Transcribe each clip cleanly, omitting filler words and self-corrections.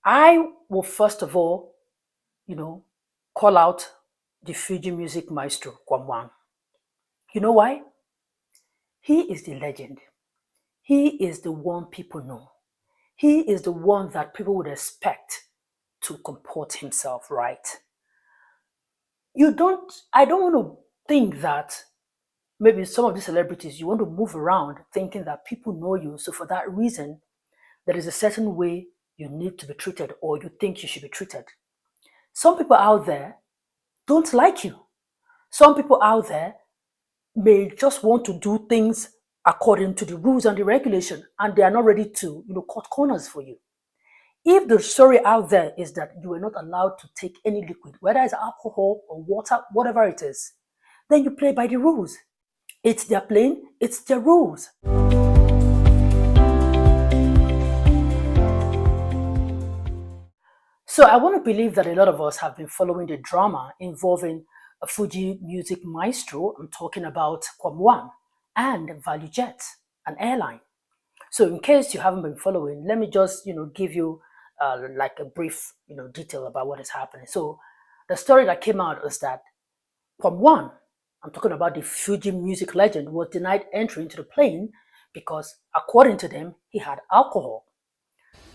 I will first of all, call out the Fuji music maestro, KWAM. You know why? He is the legend. He is the one people know. He is the one that people would expect to comport himself right. I don't want to think that maybe some of these celebrities, you want to move around thinking that people know you. So for that reason, there is a certain way you need to be treated or you think you should be treated. Some people out there don't like you. Some people out there may just want to do things according to the rules and the regulation, and they are not ready to, cut corners for you. If the story out there is that you are not allowed to take any liquid, whether it's alcohol or water, whatever it is, then you play by the rules. It's their plane, it's their rules. So I want to believe that a lot of us have been following the drama involving a Fuji music maestro. I'm talking about KWAM and ValueJet, an airline. So in case you haven't been following, let me just, give you like a brief, detail about what is happening. So the story that came out is that KWAM, I'm talking about the Fuji music legend, was denied entry into the plane because, according to them, he had alcohol.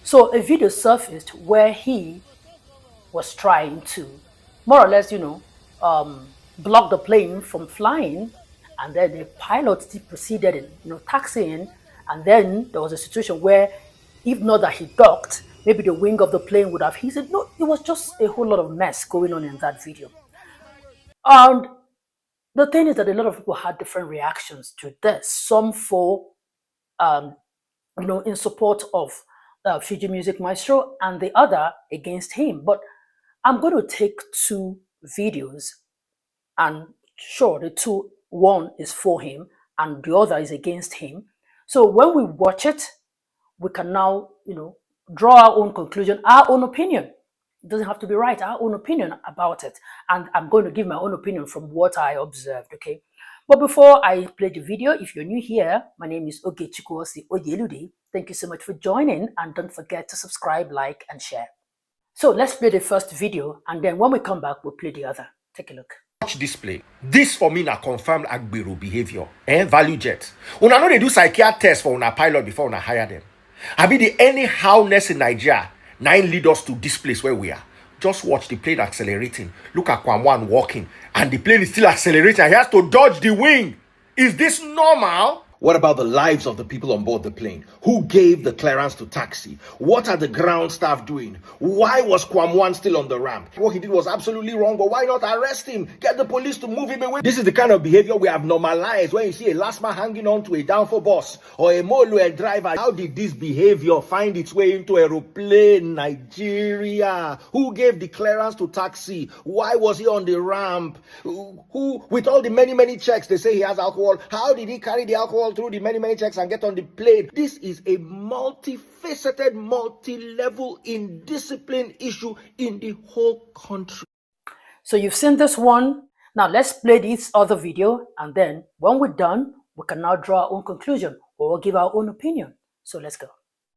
So a video surfaced where he was trying to more or less, block the plane from flying, and then the pilot proceeded in, taxiing, and then there was a situation where, if not that he docked, maybe the wing of the plane would have hit. No, it was just a whole lot of mess going on in that video. And the thing is that a lot of people had different reactions to this. Some for, in support of Fuji Music Maestro, and the other against him. But I'm going to take two videos, and sure, one is for him and the other is against him. So when we watch it, we can now, draw our own conclusion, our own opinion. It doesn't have to be right, our own opinion about it. And I'm going to give my own opinion from what I observed, okay? But before I play the video, if you're new here, my name is Osih-Oyelude. Thank you so much for joining, and don't forget to subscribe, like, and share. So let's play the first video, and then when we come back, we'll play the other. Take a look. Watch display. This for me na confirmed Agbero behavior. ValueJet. Una no dey do psychiatric test for una pilot before una hire them. I be the anyhowness in Nigeria. Nine lead us to this place where we are. Just watch the plane accelerating. Look at KWAM walking, and the plane is still accelerating. He has to dodge the wing. Is this normal? What about the lives of the people on board the plane? Who gave the clearance to taxi? What are the ground staff doing? Why was KWAM still on the ramp? What he did was absolutely wrong, but why not arrest him? Get the police to move him away. This is the kind of behavior we have normalized when you see a last man hanging on to a downfall bus or a molu driver. How did this behavior find its way into aeroplane, Nigeria? Who gave the clearance to taxi? Why was he on the ramp? Who, with all the many checks, they say he has alcohol. How did he carry the alcohol through the many checks and get on the plane? This is a multifaceted, multi-level, indiscipline issue in the whole country. So you've seen this one. Now let's play this other video, and then when we're done, we can now draw our own conclusion or give our own opinion. So let's go.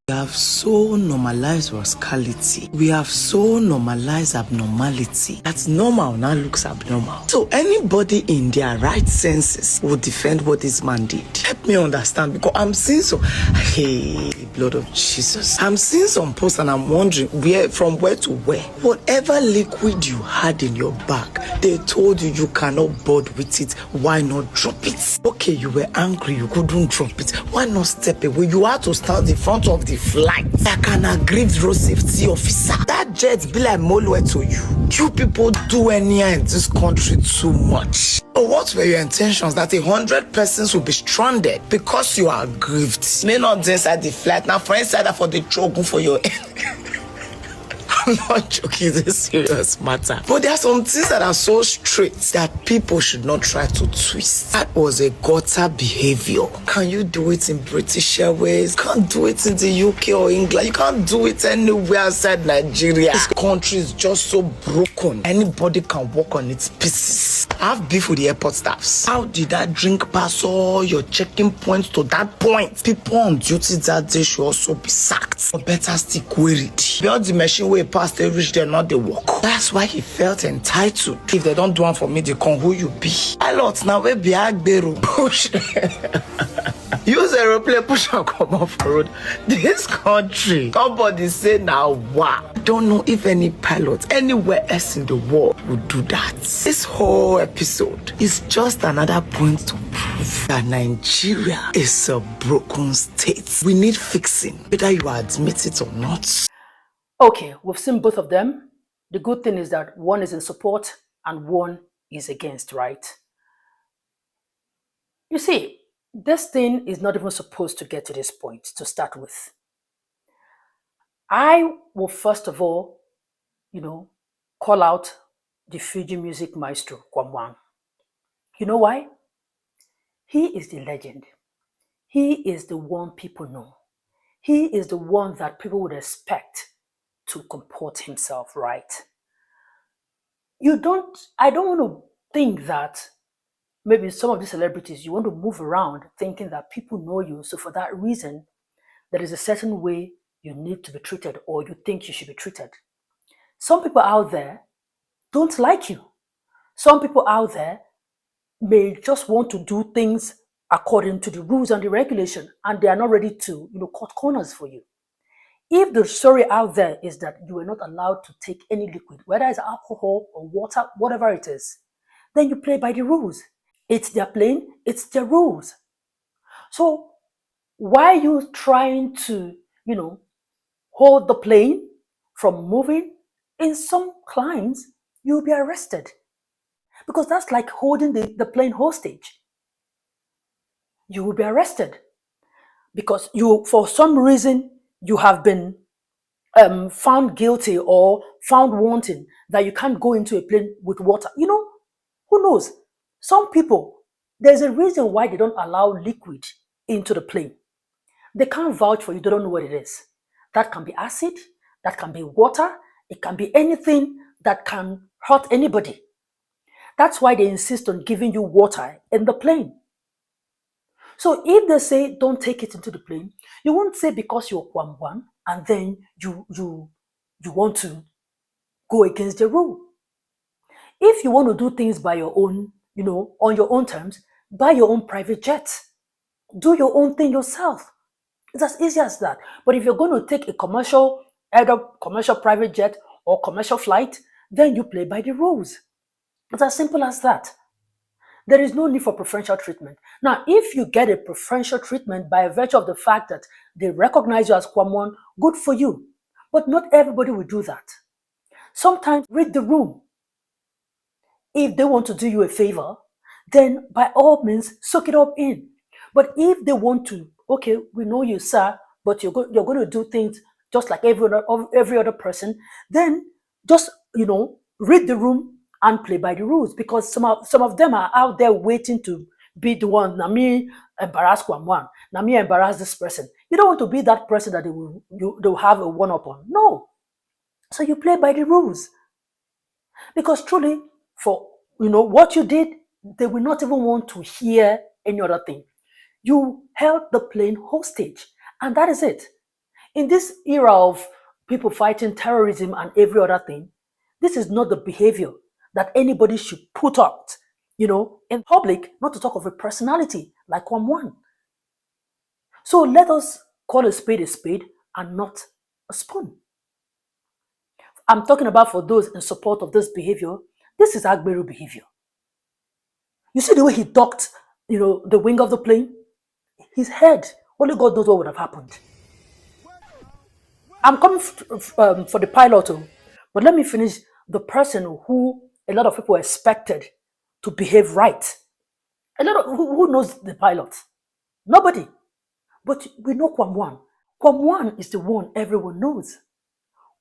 We have so normalized rascality. We have so normalized abnormality that normal now looks abnormal. So anybody in their right senses will defend what this man did. Help me understand, because I'm seeing hey, blood of Jesus. I'm seeing some posts and I'm wondering from where to where. Whatever liquid you had in your bag, they told you you cannot board with it. Why not drop it? Okay, you were angry, you couldn't drop it. Why not step away? You had to stand in front of the flight like an aggrieved road safety officer. That jet be like Molwe to you. You people do anyhow in this country too much. So what were your intentions? That 100 persons will be stranded because you are aggrieved? May not inside the flight. Now for inside that for the choke for your I'm not joking, this is a serious matter. But there are some things that are so straight that people should not try to twist. That was a gutter behavior. Can you do it in British Airways? You can't do it in the UK or England. You can't do it anywhere outside Nigeria. This country is just so broken. Anybody can walk on its pieces. have beef with the airport staffs. How did that drink pass all your checking points to that point? People on duty that day should also be sacked. Or better still queried. Beyond the machine where past they reach there, not the work. That's why he felt entitled. If they don't do one for me, they can who you be. Pilot now we be Agbero. Push. Use aeroplane push and come off the road. This country, somebody say now wow. I don't know if any pilot anywhere else in the world would do that. This whole episode is just another point to prove that Nigeria is a broken state. We need fixing, whether you admit it or not. Okay, we've seen both of them. The good thing is that one is in support and one is against, right? You see, this thing is not even supposed to get to this point to start with. I will first of all, call out the Fuji music maestro, KWAM. You know why? He is the legend. He is the one people know. He is the one that people would expect to comport himself, right? I don't want to think that maybe some of these celebrities, you want to move around thinking that people know you. So for that reason, there is a certain way you need to be treated or you think you should be treated. Some people out there don't like you. Some people out there may just want to do things according to the rules and the regulation, and they are not ready to, cut corners for you. If the story out there is that you are not allowed to take any liquid, whether it's alcohol or water, whatever it is, then you play by the rules. It's their plane, it's their rules. So why are you trying to, hold the plane from moving? In some climes, you'll be arrested. Because that's like holding the plane hostage. You will be arrested. Because for some reason, you have been found guilty or found wanting that you can't go into a plane with water. Who knows? Some people, there's a reason why they don't allow liquid into the plane. They can't vouch for you, they don't know what it is. That can be acid, that can be water, it can be anything that can hurt anybody. That's why they insist on giving you water in the plane. So if they say don't take it into the plane, you won't say because you're KWAM and then you want to go against the rule. If you want to do things by your own, on your own terms, buy your own private jet. Do your own thing yourself. It's as easy as that. But if you're going to take either commercial private jet or commercial flight, then you play by the rules. It's as simple as that. There is no need for preferential treatment. Now, if you get a preferential treatment by virtue of the fact that they recognize you as KWAM, good for you. But not everybody will do that. Sometimes read the room. If they want to do you a favor, then by all means, soak it up in. But if they want to, okay, we know you, sir, but you're going to do things just like every other person, then just, read the room and play by the rules, because some of them are out there waiting to be the one. Na me embarrass KWAM. Na me embarrass this person. You don't want to be that person that they'll have a one-up on. No. So you play by the rules. Because truly, for what you did, they will not even want to hear any other thing. You held the plane hostage, and that is it. In this era of people fighting terrorism and every other thing, this is not the behavior that anybody should put out, in public, not to talk of a personality like KWAM. So let us call a spade and not a spoon. I'm talking about for those in support of this behavior. This is Agbero behavior. You see the way he ducked, the wing of the plane? His head, only God knows what would have happened. I'm coming for the pilot, but let me finish the person who a lot of people expected to behave right. A lot of who knows the pilot? Nobody. But we know KWAM. KWAM is the one everyone knows.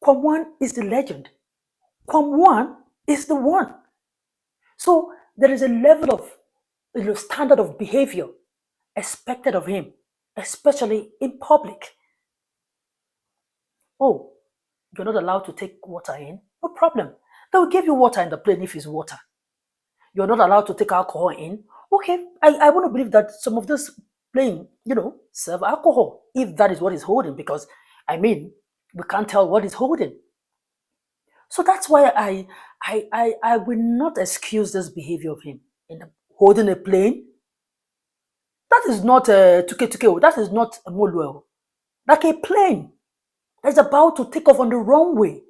KWAM is the legend. KWAM is the one. So there is a level of standard of behavior expected of him, especially in public. Oh, you're not allowed to take water in? No problem. They will give you water in the plane if it's water. you're not allowed to take alcohol in. Okay, I want to believe that some of this plane, serve alcohol, if that is what is holding, because I mean, we can't tell what is holding. So that's why I will not excuse this behavior of him in holding a plane. That is not a tuke. That is not a molwell. Like a plane that's about to take off on the runway.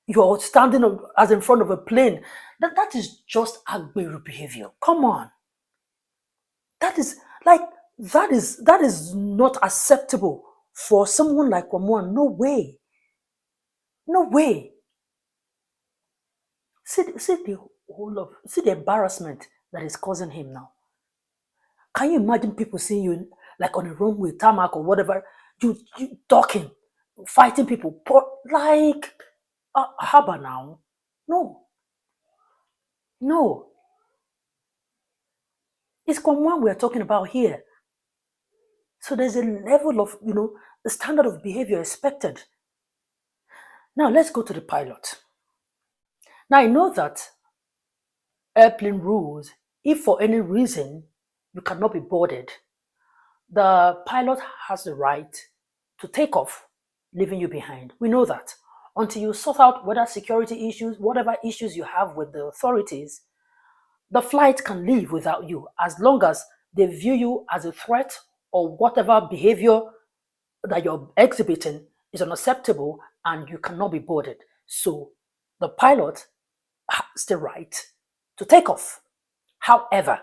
You're standing as in front of a plane. That is just Agberu behavior. Come on. That is not acceptable for someone like Kwamwan. No way. No way. See the embarrassment that is causing him now. Can you imagine people seeing you like on a runway, tarmac or whatever, you talking, fighting people, like haba now? No. It's Kwamwan we are talking about here. So there's a level of, the standard of behavior expected. Now let's go to the pilot. Now I know that airplane rules, if for any reason you cannot be boarded, the pilot has the right to take off, leaving you behind. We know that. Until you sort out whether security issues, whatever issues you have with the authorities, the flight can leave without you as long as they view you as a threat or whatever behavior that you're exhibiting is unacceptable and you cannot be boarded. So the pilot has the right to take off. However,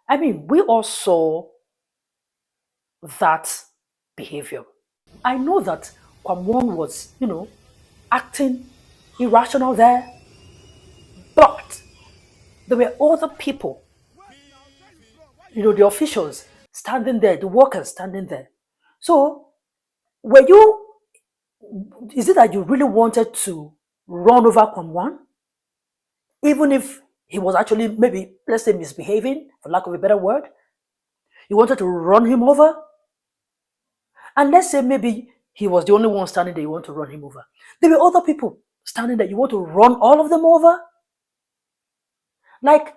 I mean, we all saw that behavior. I know that Kwamwon was, acting irrational there, but there were other people, the officials standing there, the workers standing there. So, is it that you really wanted to run over Kwamwan? Even if he was actually maybe, let's say, misbehaving, for lack of a better word? You wanted to run him over? And let's say maybe he was the only one standing there, you want to run him over. There were other people standing there, you want to run all of them over? Like,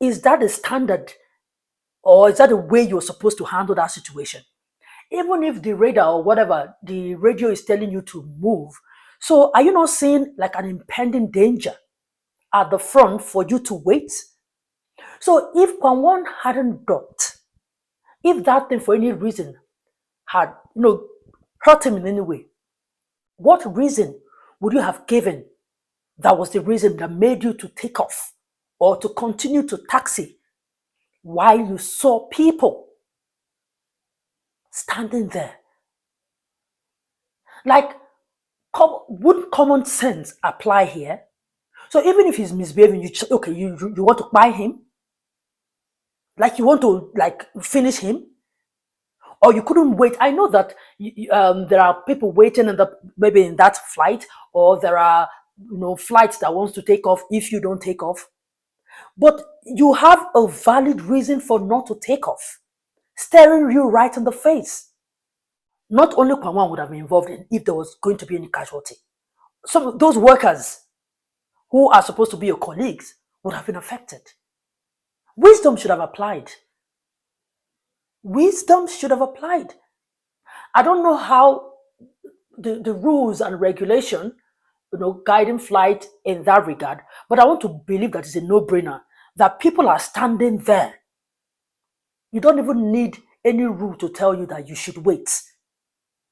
is that the standard? Or is that the way you're supposed to handle that situation? Even if the radar or whatever, the radio is telling you to move. So are you not seeing like an impending danger at the front for you to wait? So if Kwamwon hadn't docked, if that thing for any reason had, hurt him in any way, what reason would you have given that was the reason that made you to take off or to continue to taxi while you saw people standing there? Like, would common sense apply here? So even if he's misbehaving, you want to buy him? Like you want to finish him? Or you couldn't wait? I know that there are people waiting maybe in that flight, or there are flights that wants to take off if you don't take off. But you have a valid reason for not to take off, staring you right in the face. Not only Kwamwan would have been involved in if there was going to be any casualty. Some of those workers who are supposed to be your colleagues would have been affected. Wisdom should have applied. I don't know how the rules and regulation, guiding flight in that regard, but I want to believe that it's a no-brainer that people are standing there. You don't even need any rule to tell you that you should wait.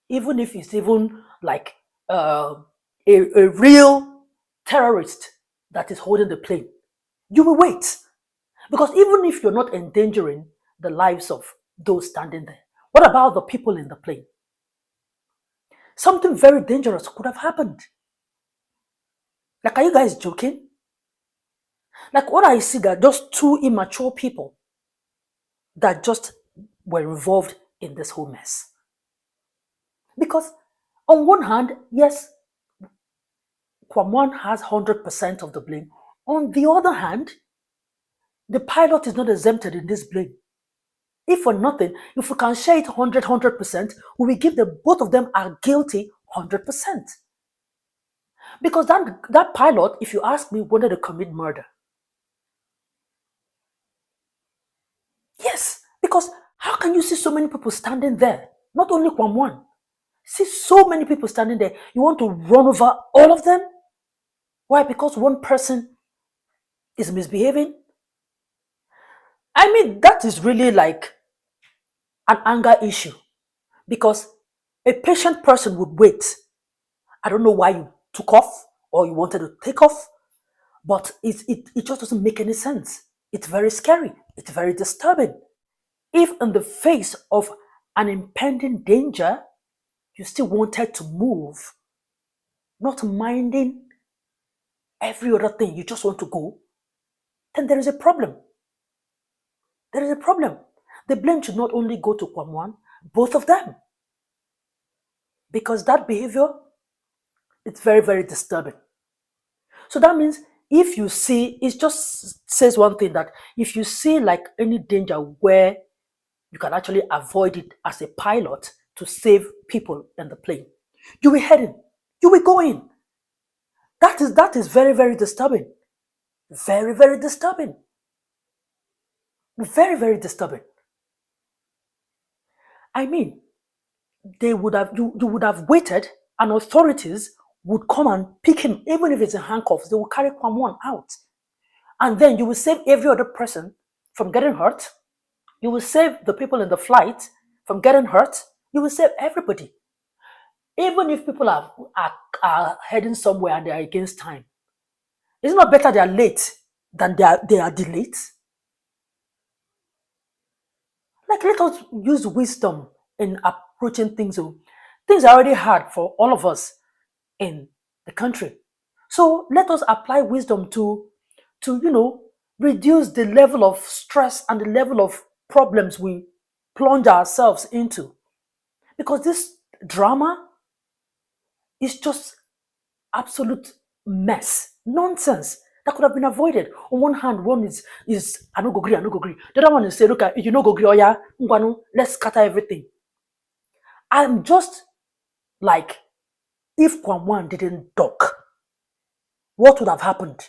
Even if it's even like a real terrorist that is holding the plane, you will wait. Because even if you're not endangering the lives of those standing there, what about the people in the plane? Something very dangerous could have happened. Like, are you guys joking? Like, what I see that just two immature people that just were involved in this whole mess. Because on one hand, yes, Kwamwan has 100% of the blame. On the other hand, the pilot is not exempted in this blame. If for nothing, if we can share it 100%, we will give both of them are guilty 100%. Because that pilot, if you ask me, wanted to commit murder. Yes, because how can you see so many people standing there? Not only KWAM, see so many people standing there. You want to run over all of them? Why? Because one person is misbehaving? I mean, that is really like an anger issue. Because a patient person would wait. I don't know why you took off or you wanted to take off, but it just doesn't make any sense. It's very scary. It's very disturbing. If in the face of an impending danger, you still wanted to move, not minding every other thing, you just want to go, then there is a problem. There is a problem. The blame should not only go to KWAM, both of them. Because that behavior, it's very, very disturbing. So that means if you see, it just says one thing, that if you see like any danger where you can actually avoid it as a pilot to save people in the plane, you will head in, you will go in. That is very, very disturbing. Very, very disturbing. Very, very disturbing. I mean, they would have you would have waited, and authorities would come and pick him, even if it's in handcuffs. They will carry KWAM out, and then you will save every other person from getting hurt. You will save the people in the flight from getting hurt. You will save everybody. Even if people are heading somewhere and they are against time, is it not better they are late than they are delayed? Like, let us use wisdom in approaching things. Things are already hard for all of us in the country. So let us apply wisdom to reduce the level of stress and the level of problems we plunge ourselves into. Because this drama is just absolute mess, nonsense that could have been avoided. On one hand, one is I no go gree, I no go gree. The other one is say, look, if you no go gree, oh yeah, let's scatter everything. I'm just like, if KWAM didn't dock, what would have happened?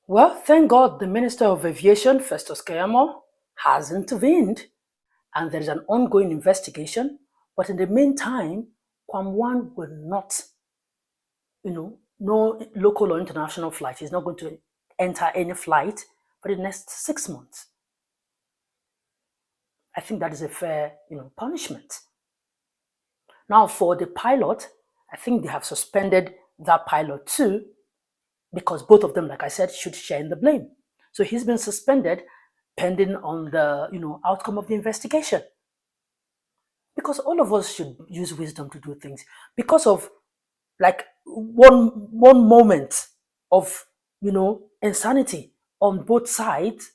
Well, thank God the Minister of Aviation, Festus Keyamo, has intervened, and there is an ongoing investigation. But in the meantime, KWAM will not, no local or international flight. He's not going to enter any flight for the next 6 months. I think that is a fair, punishment. Now, for the pilot, I think they have suspended that pilot too, because both of them, like I said, should share in the blame. So he's been suspended pending on the, outcome of the investigation. Because all of us should use wisdom to do things. Because of like one moment of, insanity on both sides,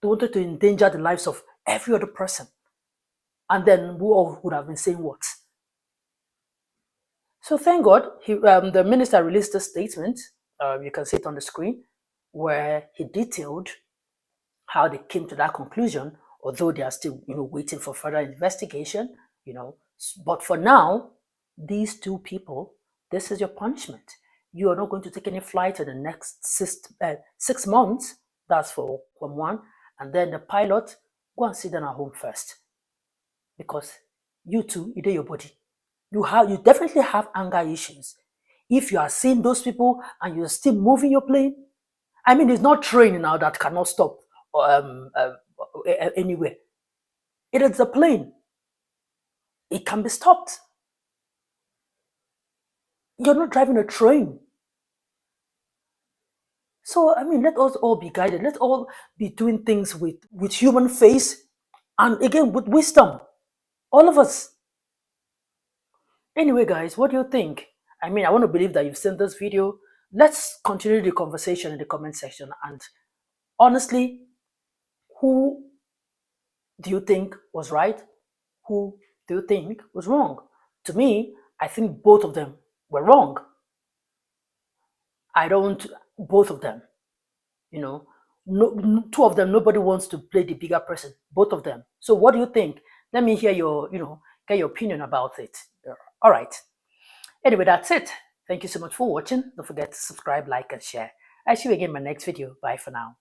they wanted to endanger the lives of every other person. And then we all would have been saying what? So thank God, the minister released a statement. You can see it on the screen, where he detailed how they came to that conclusion, although they are still, waiting for further investigation, But for now, these two people, this is your punishment. You are not going to take any flight in the next 6 months. That's for KWAM. And then the pilot, go and sit down at home first. Because you too, you do your body. You definitely have anger issues. If you are seeing those people and you're still moving your plane, I mean, it's not train now that cannot stop anywhere. It is a plane. It can be stopped. You're not driving a train. So, I mean, let us all be guided. Let's all be doing things with human face and, again, with wisdom. All of us. Anyway, guys, what do you think? I mean, I want to believe that you've seen this video. Let's continue the conversation in the comment section. And honestly, who do you think was right? Who do you think was wrong? To me, I think both of them were wrong. Both of them, two of them, nobody wants to play the bigger person, both of them. So what do you think? Let me hear your, get your opinion about it. All right. Anyway, that's it. Thank you so much for watching. Don't forget to subscribe, like, and share. I see you again in my next video. Bye for now.